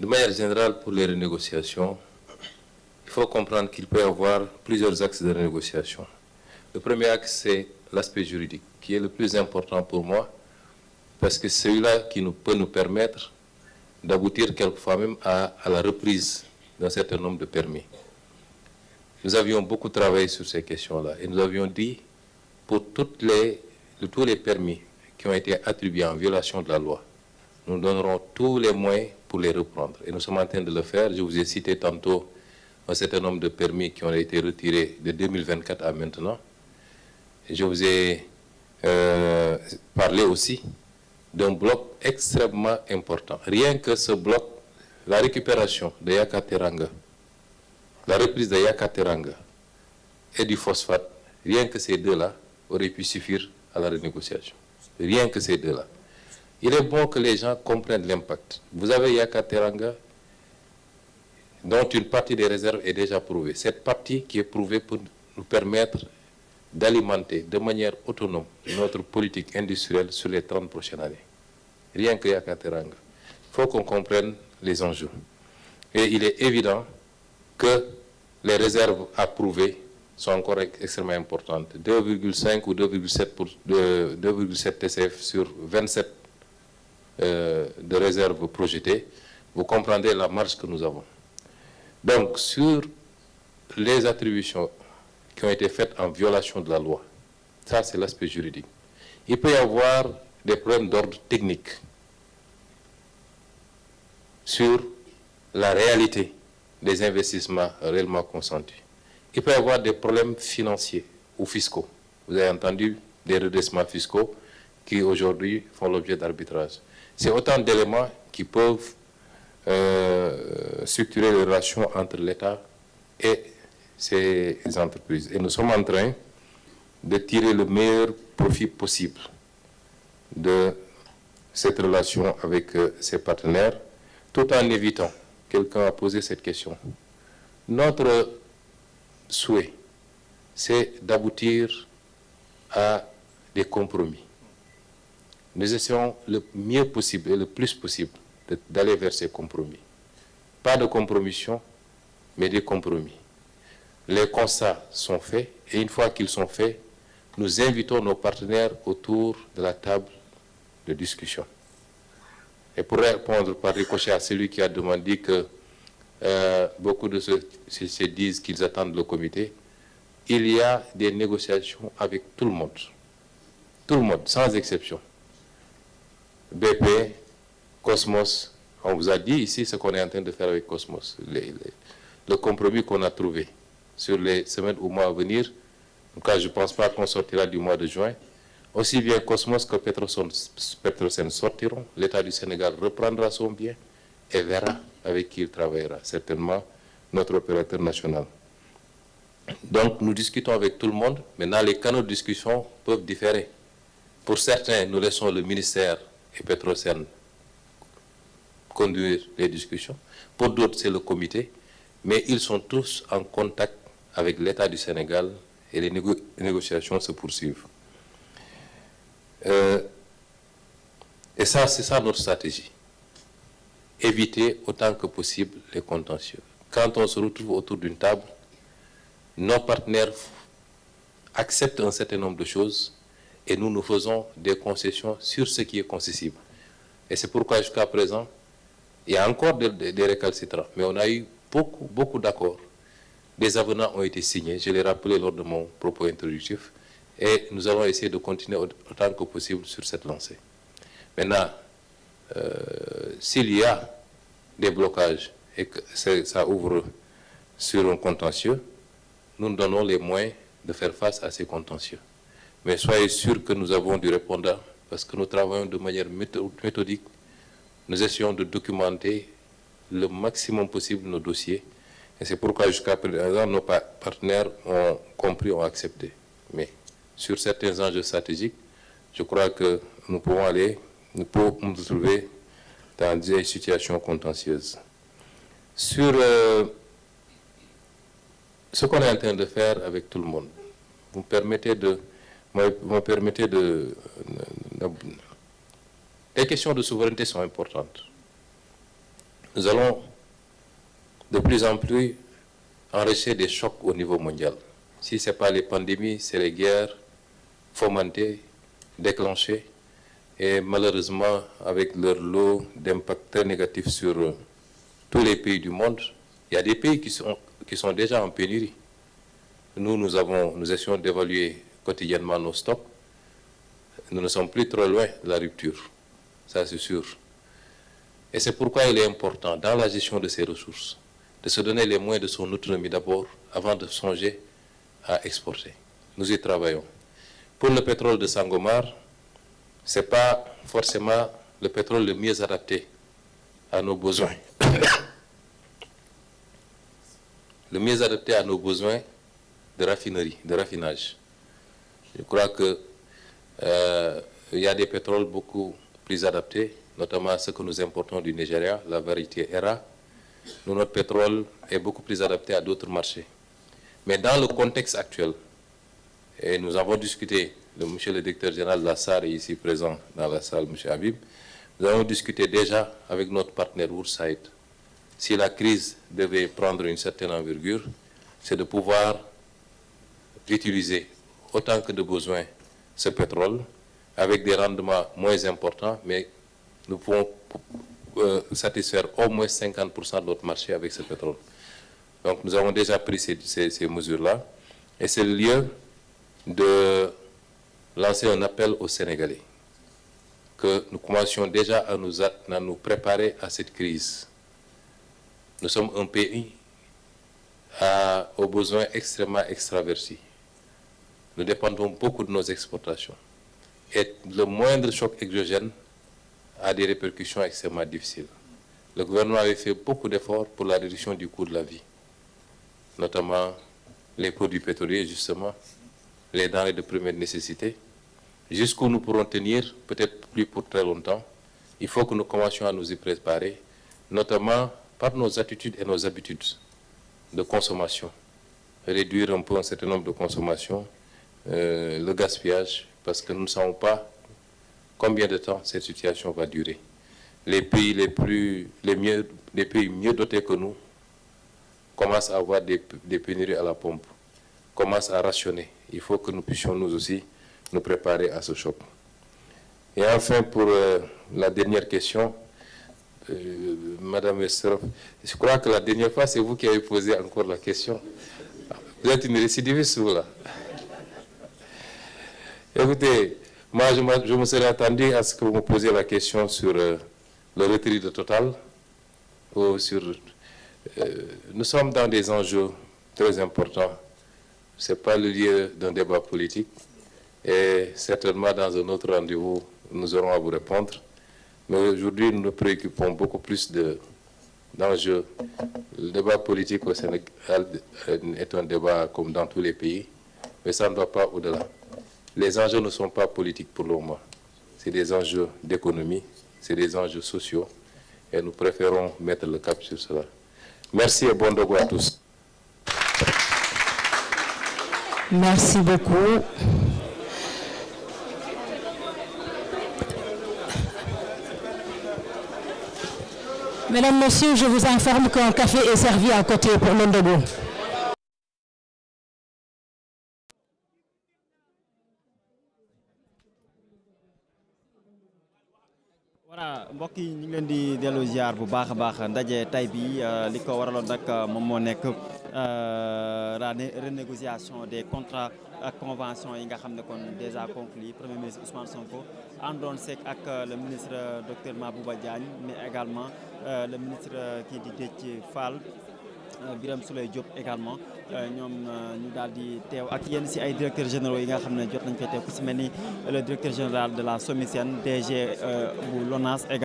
De manière générale, pour les renégociations, il faut comprendre qu'il peut y avoir plusieurs axes de renégociation. Le premier axe, c'est l'aspect juridique, qui est le plus important pour moi, parce que c'est celui-là qui peut nous permettre d'aboutir quelquefois même à la reprise d'un certain nombre de permis. Nous avions beaucoup travaillé sur ces questions-là et nous avions dit, pour tous les permis qui ont été attribués en violation de la loi, nous donnerons tous les moyens pour les reprendre. Et nous sommes en train de le faire. Je vous ai cité tantôt un certain nombre de permis qui ont été retirés de 2024 à maintenant. Et je vous ai parlé aussi d'un bloc extrêmement important. Rien que ce bloc, la récupération de Yakateranga, la reprise de Yakateranga et du phosphate, rien que ces deux-là auraient pu suffire à la renégociation. Rien que ces deux-là. Il est bon que les gens comprennent l'impact. Vous avez Yakateranga, dont une partie des réserves est déjà prouvée. Cette partie qui est prouvée pour nous permettre d'alimenter de manière autonome notre politique industrielle sur les 30 prochaines années. Rien que Yakateranga. Il faut qu'on comprenne les enjeux. Et il est évident que les réserves à prouver sont encore extrêmement importantes. 2,5 ou 2,7 TCF sur 27 de réserves projetées. Vous comprendrez la marge que nous avons. Donc, sur les attributions qui ont été faites en violation de la loi, ça c'est l'aspect juridique. Il peut y avoir des problèmes d'ordre technique sur la réalité des investissements réellement consentis. Il peut y avoir des problèmes financiers ou fiscaux. Vous avez entendu des redressements fiscaux qui aujourd'hui font l'objet d'arbitrage. C'est autant d'éléments qui peuvent structurer les relations entre l'État et ces entreprises. Et nous sommes en train de tirer le meilleur profit possible de cette relation avec ses partenaires, tout en évitant, quelqu'un a posé cette question. Notre souhait, c'est d'aboutir à des compromis. Nous essayons le mieux possible et le plus possible d'aller vers ces compromis. Pas de compromission, mais des compromis. Les constats sont faits et une fois qu'ils sont faits, nous invitons nos partenaires autour de la table de discussion. Et pour répondre par ricochet à celui qui a demandé que beaucoup de ceux se disent qu'ils attendent le comité, il y a des négociations avec tout le monde, sans exception. BP, Cosmos, on vous a dit ici ce qu'on est en train de faire avec Cosmos, le compromis qu'on a trouvé sur les semaines ou mois à venir. En tout cas, je ne pense pas qu'on sortira du mois de juin. Aussi bien Cosmos que Petrosen sortiront. L'État du Sénégal reprendra son bien et verra avec qui il travaillera, certainement notre opérateur national. Donc, nous discutons avec tout le monde. Maintenant, les canaux de discussion peuvent différer. Pour certains, nous laissons le ministère et Petrosen conduire les discussions. Pour d'autres, c'est le comité. Mais ils sont tous en contact avec l'État du Sénégal et les négociations se poursuivent. Et ça, c'est ça notre stratégie. Éviter autant que possible les contentieux. Quand on se retrouve autour d'une table, nos partenaires acceptent un certain nombre de choses et nous faisons des concessions sur ce qui est concessible. Et c'est pourquoi jusqu'à présent, il y a encore des récalcitrants. Mais on a eu beaucoup d'accords. Des avenants ont été signés, je l'ai rappelé lors de mon propos introductif, et nous allons essayer de continuer autant que possible sur cette lancée. Maintenant, s'il y a des blocages et que ça ouvre sur un contentieux, nous nous donnons les moyens de faire face à ces contentieux. Mais soyez sûrs que nous avons du répondant parce que nous travaillons de manière méthodique. Nous essayons de documenter le maximum possible nos dossiers. Et c'est pourquoi jusqu'à présent, nos partenaires ont compris, ont accepté. Mais sur certains enjeux stratégiques, je crois que nous pouvons nous trouver dans des situations contentieuses. Sur ce qu'on est en train de faire avec tout le monde, vous me permettez de... Les questions de souveraineté sont importantes. nous allons de plus en plus enregistrer des chocs au niveau mondial. Si ce n'est pas les pandémies, c'est les guerres fomentées, déclenchées, et malheureusement avec leur lot d'impact très négatif sur tous les pays du monde. Il y a des pays qui sont déjà en pénurie. Nous essayons d'évaluer quotidiennement nos stocks. Nous ne sommes plus trop loin de la rupture, ça c'est sûr. Et c'est pourquoi il est important, dans la gestion de ces ressources, de se donner les moyens de son autonomie d'abord, avant de songer à exporter. Nous y travaillons. Pour le pétrole de Sangomar, ce n'est pas forcément le pétrole le mieux adapté à nos besoins. Le mieux adapté à nos besoins de raffinerie, de raffinage. Je crois que il y a des pétroles beaucoup plus adaptés, notamment ceux que nous importons du Nigeria, la variété ERA. Notre pétrole est beaucoup plus adapté à d'autres marchés. Mais dans le contexte actuel, et nous avons discuté, monsieur le directeur général de la SAR est ici présent dans la salle, monsieur Habib, nous avons discuté déjà avec notre partenaire Woodside. Si la crise devait prendre une certaine envergure, c'est de pouvoir utiliser autant que de besoin ce pétrole avec des rendements moins importants, mais nous pouvons satisfaire au moins 50% de notre marché avec ce pétrole. Donc nous avons déjà pris ces mesures-là et c'est le lieu de lancer un appel aux Sénégalais que nous commencions déjà à nous préparer à cette crise. Nous sommes un pays aux besoins extrêmement extravertis. Nous dépendons beaucoup de nos exportations. Et le moindre choc exogène a des répercussions extrêmement difficiles. Le gouvernement avait fait beaucoup d'efforts pour la réduction du coût de la vie, notamment les produits pétroliers, justement, les denrées de première nécessité. Jusqu'où nous pourrons tenir, peut-être plus pour très longtemps, il faut que nous commencions à nous y préparer, notamment par nos attitudes et nos habitudes de consommation. Réduire un peu un certain nombre de consommations, le gaspillage, parce que nous ne savons pas combien de temps cette situation va durer. Les pays les pays mieux dotés que nous commencent à avoir des pénuries à la pompe, commencent à rationner. Il faut que nous puissions nous aussi nous préparer à ce choc. Et enfin, pour la dernière question, Madame Westerhoff, je crois que la dernière fois, c'est vous qui avez posé encore la question. Vous êtes une récidiviste, vous, là. Écoutez, moi, je me serais attendu à ce que vous me posiez la question sur le retrait de Total. Ou sur, nous sommes dans des enjeux très importants. Ce n'est pas le lieu d'un débat politique. Et certainement, dans un autre rendez-vous, nous aurons à vous répondre. Mais aujourd'hui, nous nous préoccupons beaucoup plus d'enjeux. Le débat politique au Sénégal est un débat comme dans tous les pays, mais ça ne va pas au-delà. Les enjeux ne sont pas politiques pour le moment. C'est des enjeux d'économie, c'est des enjeux sociaux, et nous préférons mettre le cap sur cela. Merci et bon dogo à tous. Merci beaucoup. Mesdames, Messieurs, je vous informe qu'un café est servi à côté pour le ndogo. voilà mbokk yi ñu ngi leen di dellu ziar bu baax a baax ndaje tay bi li ko waraloon nag moom moo nekk renégociation des contrats ak convention yi nga xam ne kon déjà conclu premier ministre Ousmane Sonko àndoon seeg ak le ministre docteur Mabouba Diagne mais également le ministre kii di Déthié Fall Birame Souleye Diop également ñoom ñu daal di teew ak yenn si ay directeurs généraux yi nga xam ne jot nañ fay teew ku si mel ni le directeur général de la SOMISEN DG bu LONASE